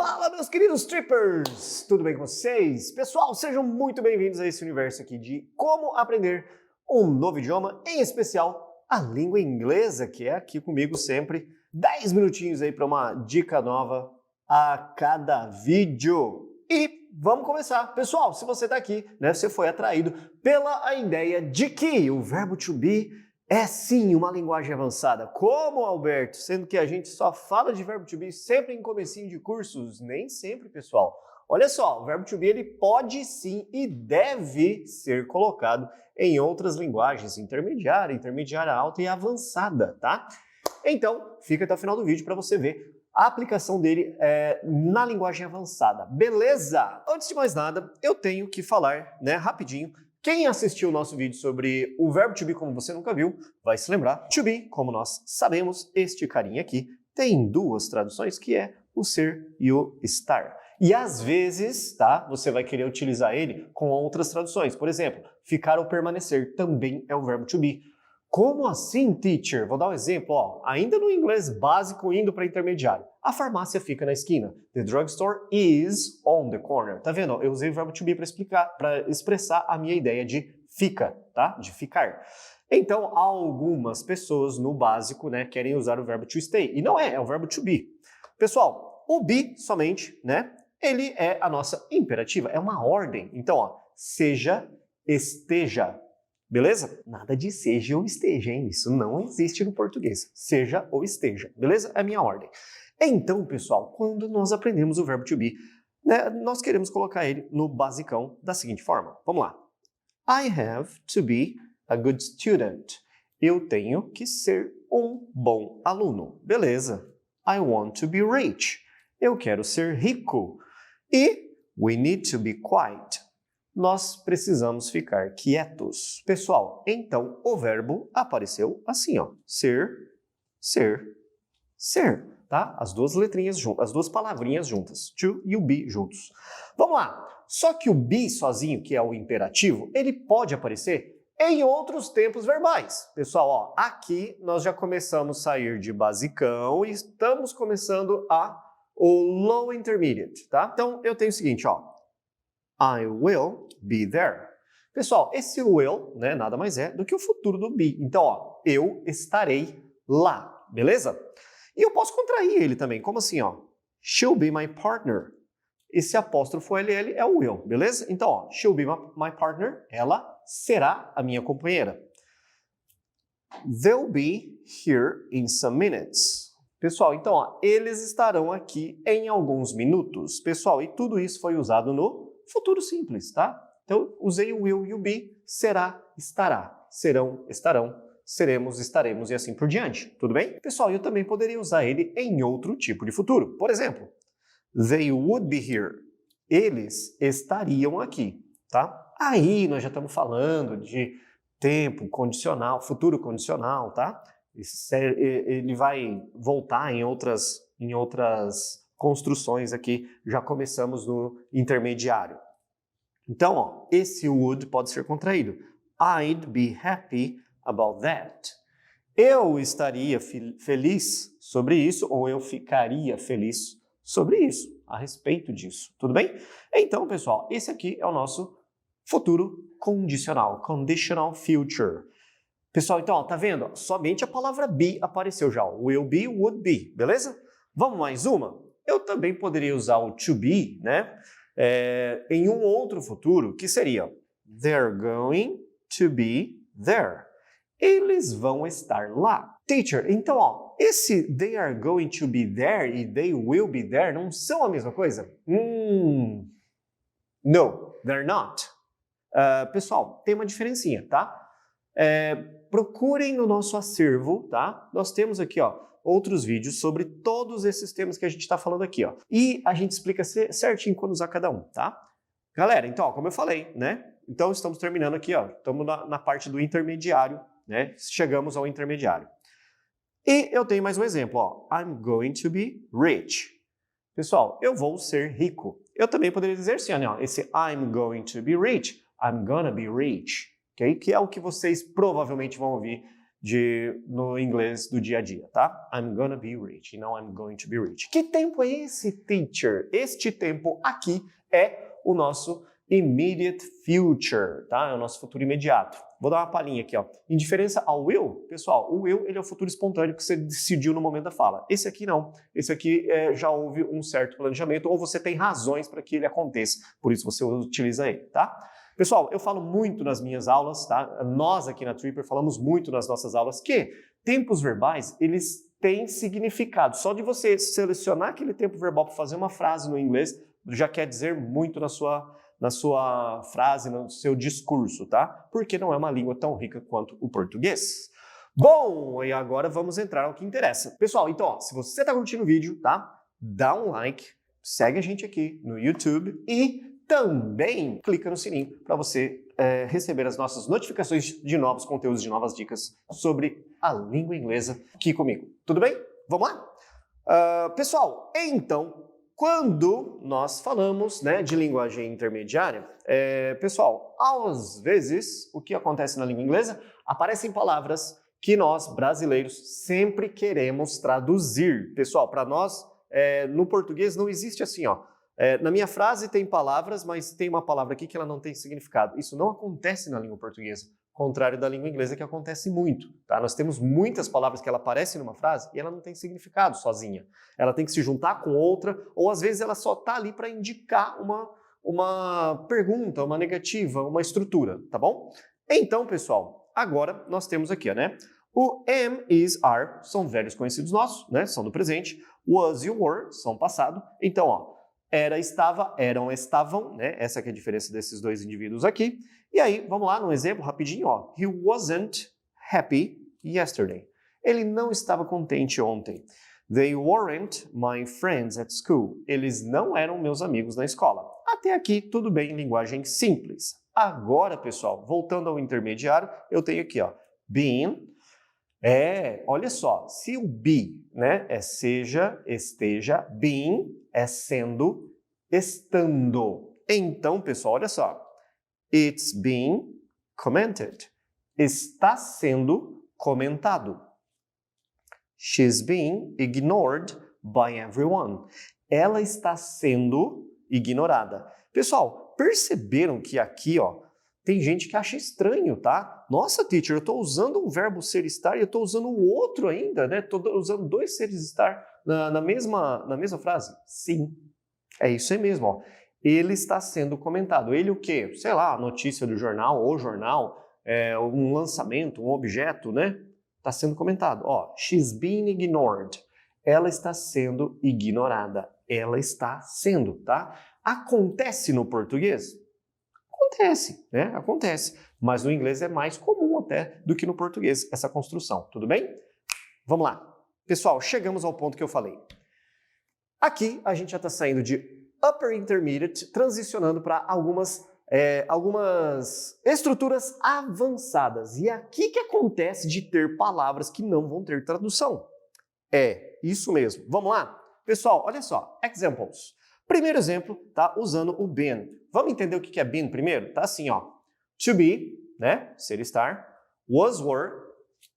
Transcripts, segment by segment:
Fala, meus queridos trippers! Tudo bem com vocês? Pessoal, sejam muito bem-vindos a esse universo aqui de como aprender um novo idioma, em especial a língua inglesa, que é aqui comigo sempre. 10 minutinhos aí para uma dica nova a cada vídeo. E vamos começar. Pessoal, se você está aqui, né, você foi atraído pela ideia de que o verbo to be é sim uma linguagem avançada. Como, Alberto? Sendo que a gente só fala de verbo to be sempre em comecinho de cursos? Nem sempre, pessoal. Olha só, o verbo to be ele pode sim e deve ser colocado em outras linguagens, intermediária, intermediária alta e avançada, tá? Então, fica até o final do vídeo para você ver a aplicação dele na linguagem avançada. Beleza? Antes de mais nada, eu tenho que falar, né, rapidinho. Quem assistiu o nosso vídeo sobre o verbo to be como você nunca viu, vai se lembrar. To be, como nós sabemos, este carinha aqui tem duas traduções, que é o ser e o estar. E às vezes, tá, você vai querer utilizar ele com outras traduções. Por exemplo, ficar ou permanecer também é o verbo to be. Como assim, teacher? Vou dar um exemplo, ó. Ainda no inglês básico, indo para intermediário. A farmácia fica na esquina. The drugstore is on the corner. Tá vendo? Eu usei o verbo to be para expressar a minha ideia de fica, tá? De ficar. Então, algumas pessoas no básico, né, querem usar o verbo to stay. E não é o verbo to be. Pessoal, o be somente, né, ele é a nossa imperativa, é uma ordem. Então, ó, seja, esteja. Beleza? Nada de seja ou esteja, hein? Isso não existe no português. Seja ou esteja, beleza? É a minha ordem. Então, pessoal, quando nós aprendemos o verbo to be, né, nós queremos colocar ele no basicão da seguinte forma. Vamos lá. I have to be a good student. Eu tenho que ser um bom aluno. Beleza. I want to be rich. Eu quero ser rico. E we need to be quiet. Nós precisamos ficar quietos. Pessoal, então o verbo apareceu assim, ó. Ser, ser, ser, tá? As duas letrinhas juntas, as duas palavrinhas juntas. To e o be juntos. Vamos lá. Só que o be sozinho, que é o imperativo, ele pode aparecer em outros tempos verbais. Pessoal, ó, aqui nós já começamos a sair de basicão e estamos começando o low intermediate, tá? Então eu tenho o seguinte, ó. I will be there. Pessoal, esse will, né, nada mais é do que o futuro do be. Então, ó, eu estarei lá, beleza? E eu posso contrair ele também, como assim, ó? She'll be my partner. Esse apóstrofo LL é o will, beleza? Então, ó, she'll be my partner, ela será a minha companheira. They'll be here in some minutes. Pessoal, então, ó, eles estarão aqui em alguns minutos. Pessoal, e tudo isso foi usado no futuro simples, tá? Então, usei o will e o be, será, estará, serão, estarão, seremos, estaremos e assim por diante, tudo bem? Pessoal, eu também poderia usar ele em outro tipo de futuro. Por exemplo, they would be here. Eles estariam aqui, tá? Aí nós já estamos falando de tempo condicional, futuro condicional, tá? Ele vai voltar em outras construções aqui, já começamos no intermediário. Então, ó, esse would pode ser contraído. I'd be happy about that. Eu estaria feliz sobre isso, ou eu ficaria feliz sobre isso, a respeito disso. Tudo bem? Então, pessoal, esse aqui é o nosso futuro condicional, conditional future. Pessoal, então, ó, tá vendo? Somente a palavra be apareceu já. Will be, would be, beleza? Vamos mais uma? Eu também poderia usar o to be, né, em um outro futuro, que seria they're going to be there. Eles vão estar lá. Teacher, então, ó, esse they are going to be there e they will be there não são a mesma coisa? No, they're not. Pessoal, tem uma diferencinha, tá? Procurem no nosso acervo, tá? Nós temos aqui, ó, outros vídeos sobre todos esses temas que a gente está falando aqui, ó. E a gente explica certinho quando usar cada um, tá? Galera, então, ó, como eu falei, né? Então, estamos terminando aqui, ó. Estamos na parte do intermediário, né? Chegamos ao intermediário. E eu tenho mais um exemplo, ó. I'm going to be rich. Pessoal, eu vou ser rico. Eu também poderia dizer assim, ó, esse I'm going to be rich, I'm gonna be rich, ok? Que é o que vocês provavelmente vão ouvir no inglês do dia a dia, tá? I'm gonna be rich e não I'm going to be rich. Que tempo é esse, teacher? Este tempo aqui é o nosso immediate future, tá? É o nosso futuro imediato. Vou dar uma palhinha aqui, ó. Em diferença ao will, pessoal, o will ele é o futuro espontâneo que você decidiu no momento da fala. Esse aqui não. Esse aqui já houve um certo planejamento ou você tem razões para que ele aconteça. Por isso você utiliza ele, tá? Pessoal, eu falo muito nas minhas aulas, tá? Nós aqui na Tripper falamos muito nas nossas aulas que tempos verbais, eles têm significado. Só de você selecionar aquele tempo verbal para fazer uma frase no inglês, já quer dizer muito na sua frase, no seu discurso, tá? Porque não é uma língua tão rica quanto o português. Bom, e agora vamos entrar no que interessa. Pessoal, então, ó, se você está curtindo o vídeo, tá? Dá um like, segue a gente aqui no YouTube e também clica no sininho para você receber as nossas notificações de novos conteúdos, de novas dicas sobre a língua inglesa aqui comigo. Tudo bem? Vamos lá? Pessoal, então, quando nós falamos, né, de linguagem intermediária, pessoal, às vezes, o que acontece na língua inglesa? Aparecem palavras que nós, brasileiros, sempre queremos traduzir. Pessoal, para nós, no português não existe assim, ó. Na minha frase tem palavras, mas tem uma palavra aqui que ela não tem significado. Isso não acontece na língua portuguesa, contrário da língua inglesa que acontece muito. Tá? Nós temos muitas palavras que ela aparece numa frase e ela não tem significado sozinha. Ela tem que se juntar com outra, ou às vezes ela só está ali para indicar uma pergunta, uma negativa, uma estrutura, tá bom? Então, pessoal, agora nós temos aqui, né? O am, is, are são velhos conhecidos nossos, né? São do presente. Was e were são passado. Então, ó, era, estava, eram, estavam, né? Essa que é a diferença desses dois indivíduos aqui. E aí, vamos lá, num exemplo rapidinho, ó. He wasn't happy yesterday. Ele não estava contente ontem. They weren't my friends at school. Eles não eram meus amigos na escola. Até aqui, tudo bem em linguagem simples. Agora, pessoal, voltando ao intermediário, eu tenho aqui, ó, been. Olha só, se o be, né, é seja, esteja, been é sendo, estando. Então, pessoal, olha só. It's being commented. Está sendo comentado. She's being ignored by everyone. Ela está sendo ignorada. Pessoal, perceberam que aqui, ó, tem gente que acha estranho, tá? Nossa, teacher, eu estou usando um verbo ser estar e eu estou usando o outro ainda, né? Estou usando dois seres estar na mesma frase. Sim, é isso aí mesmo, ó. Ele está sendo comentado. Ele o quê? Sei lá, a notícia do jornal, ou jornal, um lançamento, um objeto, né? Está sendo comentado. Ó, she's being ignored. Ela está sendo ignorada. Ela está sendo, tá? Acontece no português? Acontece, né? Acontece. Mas no inglês é mais comum até do que no português essa construção. Tudo bem? Vamos lá. Pessoal, chegamos ao ponto que eu falei. Aqui a gente já está saindo de upper intermediate, transicionando para algumas estruturas avançadas. E é aqui que acontece de ter palavras que não vão ter tradução. É isso mesmo. Vamos lá? Pessoal, olha só. Examples. Primeiro exemplo, tá usando o been. Vamos entender o que é been primeiro? Tá assim, ó. To be, né? Ser, estar. Was, were.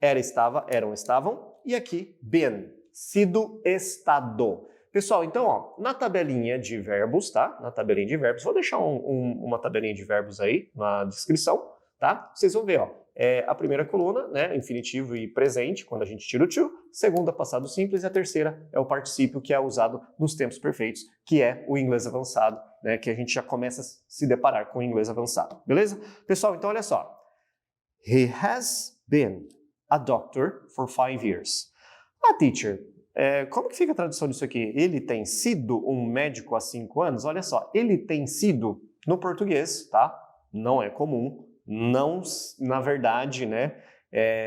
Era, estava, eram, estavam. E aqui, been. Sido, estado. Pessoal, então, ó, na tabelinha de verbos, tá? Na tabelinha de verbos, vou deixar uma tabelinha de verbos aí na descrição, tá? Vocês vão ver, ó, a primeira coluna, né, infinitivo e presente, quando a gente tira o to, segunda, passado simples, e a terceira é o particípio que é usado nos tempos perfeitos, que é o inglês avançado, né, que a gente já começa a se deparar com o inglês avançado, beleza? Pessoal, então olha só. He has been a doctor for 5 years. Teacher, como que fica a tradução disso aqui? Ele tem sido um médico há 5 anos? Olha só, ele tem sido, no português, tá? Não é comum, não, na verdade, né?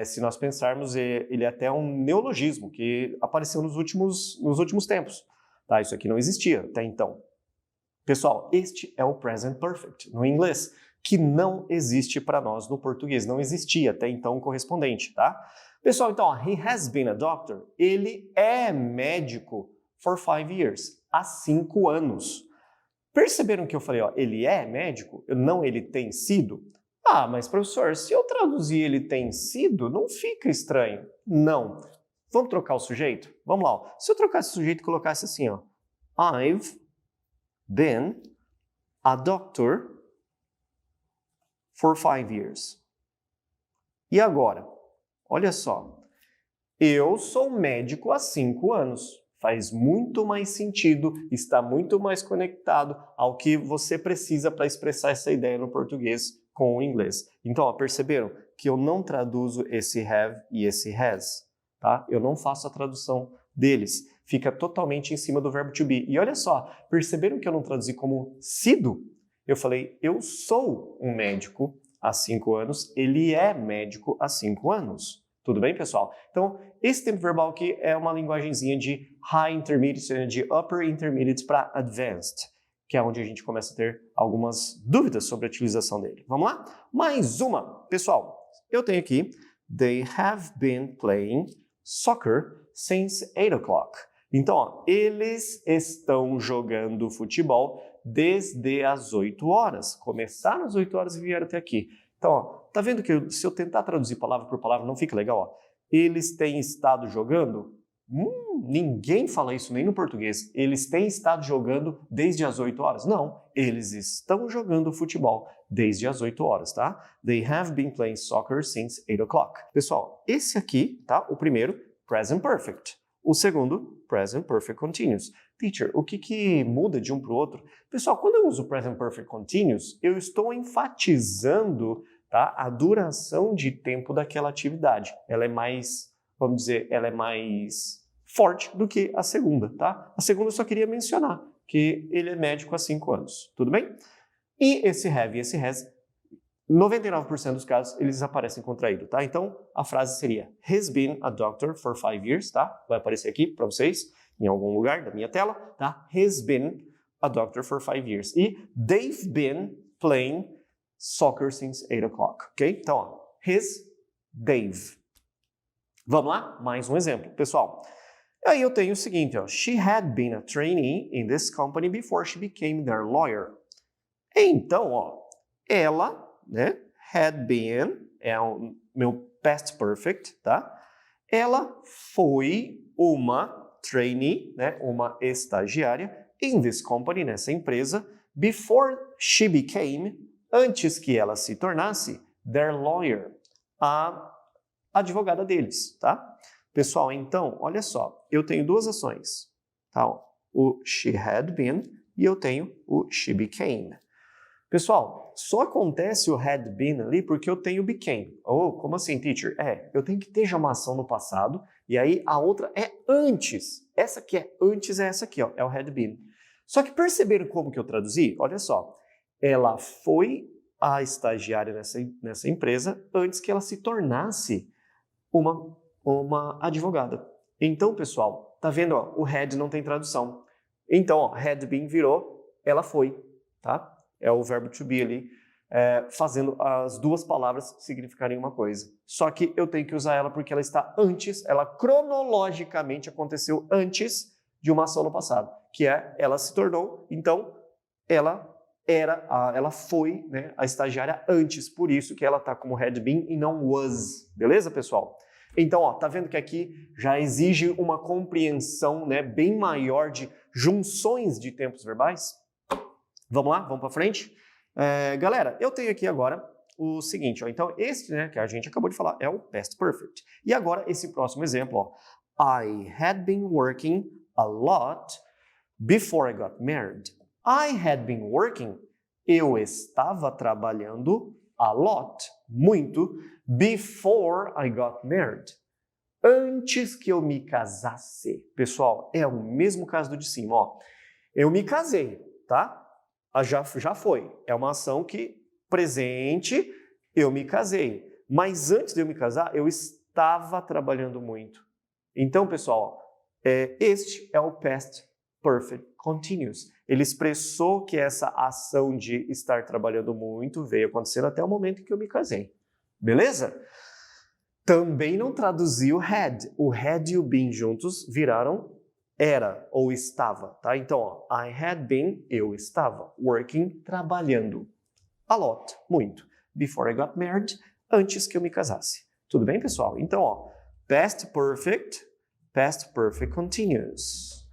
Se nós pensarmos, ele é até um neologismo que apareceu nos últimos tempos, tá? Isso aqui não existia até então. Pessoal, este é o present perfect no inglês, que não existe para nós no português, não existia até então o correspondente, tá? Pessoal, então, he has been a doctor. Ele é médico for 5 years, há 5 anos. Perceberam que eu falei, ó, ele é médico? Não, ele tem sido? Ah, mas professor, se eu traduzir ele tem sido, não fica estranho. Não. Vamos trocar o sujeito? Vamos lá. Ó. Se eu trocasse o sujeito e colocasse assim, ó. I've been a doctor for 5 years. E agora? Olha só. Eu sou médico há 5 anos. Faz muito mais sentido, está muito mais conectado ao que você precisa para expressar essa ideia no português com o inglês. Então, ó, perceberam que eu não traduzo esse have e esse has, tá? Eu não faço a tradução deles. Fica totalmente em cima do verbo to be. E olha só, perceberam que eu não traduzi como sido? Eu falei, eu sou um médico há 5 anos, ele é médico há 5 anos. Tudo bem, pessoal? Então, esse tempo verbal aqui é uma linguagenzinha de high intermediate, de upper intermediate para advanced, que é onde a gente começa a ter algumas dúvidas sobre a utilização dele. Vamos lá? Mais uma. Pessoal, eu tenho aqui, they have been playing soccer since 8 o'clock. Então, ó, eles estão jogando futebol desde as 8 horas. Começaram às 8 horas e vieram até aqui. Então, ó, tá vendo que se eu tentar traduzir palavra por palavra não fica legal? Ó. Eles têm estado jogando? Ninguém fala isso nem no português. Eles têm estado jogando desde as 8 horas? Não, eles estão jogando futebol desde as 8 horas, tá? They have been playing soccer since 8 o'clock. Pessoal, esse aqui, tá? O primeiro, present perfect. O segundo, present perfect continuous. Teacher, o que muda de um para o outro? Pessoal, quando eu uso present perfect continuous, eu estou enfatizando, tá, a duração de tempo daquela atividade. Ela é mais, vamos dizer, ela é mais forte do que a segunda, tá? A segunda eu só queria mencionar que ele é médico há 5 anos, tudo bem? E esse have e esse has, 99% dos casos, eles aparecem contraído, tá? Então, a frase seria has been a doctor for 5 years, tá? Vai aparecer aqui para vocês, em algum lugar da minha tela, tá? Has been a doctor for 5 years. E they've been playing soccer since 8 o'clock, ok? Então, ó, they've. Vamos lá? Mais um exemplo. Pessoal, aí eu tenho o seguinte, ó. She had been a trainee in this company before she became their lawyer. Então, ó, ela, né, had been, é o meu past perfect, tá? Ela foi uma trainee, né, uma estagiária in this company, nessa empresa, before she became, antes que ela se tornasse their lawyer, a advogada deles, tá? Pessoal, então, olha só, eu tenho duas ações, tá? O she had been e eu tenho o she became. Pessoal, só acontece o had been ali porque eu tenho became. Oh, como assim, teacher? Eu tenho que ter já uma ação no passado e aí a outra é antes. Essa que é antes é essa aqui, ó, é o had been. Só que perceberam como que eu traduzi? Olha só, ela foi a estagiária nessa empresa antes que ela se tornasse uma advogada. Então, pessoal, tá vendo? Ó, o had não tem tradução. Então, ó, had been virou ela foi, tá? É o verbo to be ali, fazendo as duas palavras significarem uma coisa. Só que eu tenho que usar ela porque ela está antes, ela cronologicamente aconteceu antes de uma ação no passado, que é ela se tornou, então ela foi, né, a estagiária antes, por isso que ela está como had been e não was, beleza, pessoal? Então, ó, tá vendo que aqui já exige uma compreensão, né, bem maior de junções de tempos verbais? Vamos lá? Vamos para frente? Galera, eu tenho aqui agora o seguinte, ó, então este, né, que a gente acabou de falar, é o past perfect. E agora esse próximo exemplo, ó, I had been working a lot before I got married. I had been working, eu estava trabalhando a lot, muito, before I got married. Antes que eu me casasse. Pessoal, é o mesmo caso do de cima, ó. Eu me casei, tá? Já foi. É uma ação que, presente, eu me casei. Mas antes de eu me casar, eu estava trabalhando muito. Então, pessoal, este é o past perfect continuous. Ele expressou que essa ação de estar trabalhando muito veio acontecendo até o momento em que eu me casei. Beleza? Também não traduzi o had. O had e o been juntos viraram era ou estava, tá? Então, ó, I had been, eu estava, working, trabalhando. A lot, muito. before I got married, antes que eu me casasse. Tudo bem, pessoal? Então, ó, past perfect continuous.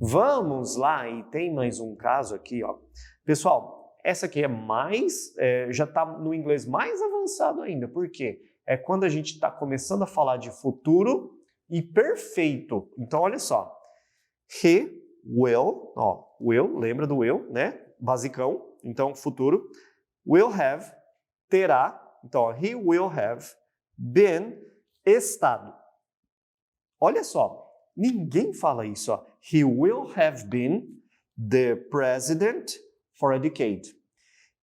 Vamos lá, e tem mais um caso aqui, ó. Pessoal, essa aqui é mais, já está no inglês mais avançado ainda. Por quê? É quando a gente está começando a falar de futuro e perfeito. Então, olha só. He will, ó, will, lembra do will, né? Basicão. Então, futuro. Will have, terá. Então, ó, he will have been, estado. Olha só, ninguém fala isso, ó. He will have been the president for a decade.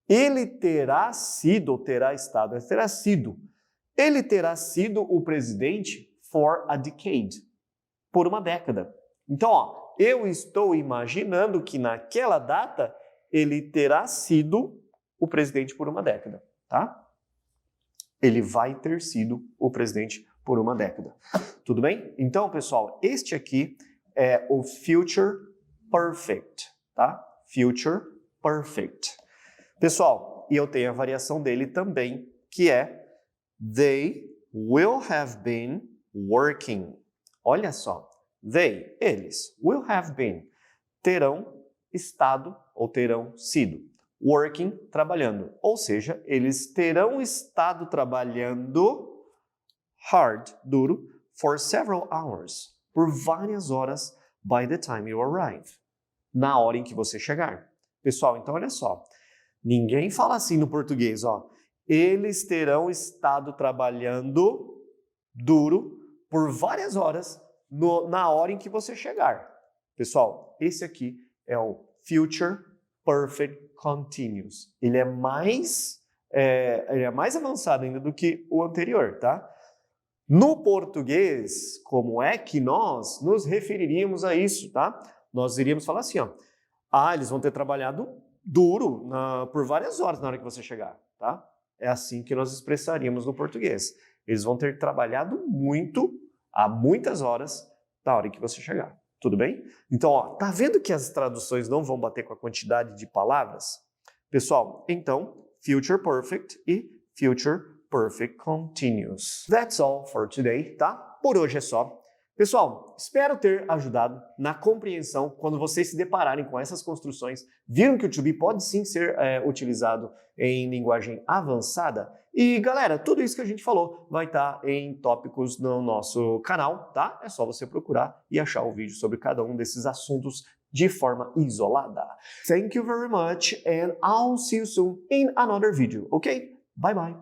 Ele terá sido, ou terá estado, ele terá sido o presidente for a decade, por uma década. Então, ó, eu estou imaginando que naquela data ele terá sido o presidente por uma década, tá? Ele vai ter sido o presidente por uma década. Tudo bem? Então, pessoal, este aqui é o future perfect, tá? Future perfect. Pessoal, e eu tenho a variação dele também, que é they will have been working. Olha só. They, eles, will have been, terão estado ou terão sido. Working, trabalhando. Ou seja, eles terão estado trabalhando hard, duro, for several hours, por várias horas, by the time you arrive, na hora em que você chegar. Pessoal, então olha só, ninguém fala assim no português, ó. Eles terão estado trabalhando duro por várias horas na hora em que você chegar. Pessoal, esse aqui é o Future Perfect Continuous. Ele é mais avançado ainda do que o anterior, tá? No português, como é que nós nos referiríamos a isso, tá? Nós iríamos falar assim, ó. Ah, eles vão ter trabalhado duro por várias horas na hora que você chegar, tá? É assim que nós expressaríamos no português. Eles vão ter trabalhado muito, há muitas horas, na hora que você chegar. Tudo bem? Então, ó, tá vendo que as traduções não vão bater com a quantidade de palavras? Pessoal, então, Future Perfect e Future Perfect Continuous. That's all for today, tá? Por hoje é só. Pessoal, espero ter ajudado na compreensão quando vocês se depararem com essas construções, viram que o to be pode sim ser utilizado em linguagem avançada. E galera, tudo isso que a gente falou vai estar em tópicos no nosso canal, tá? É só você procurar e achar o vídeo sobre cada um desses assuntos de forma isolada. Thank you very much and I'll see you soon in another video, ok? Bye bye!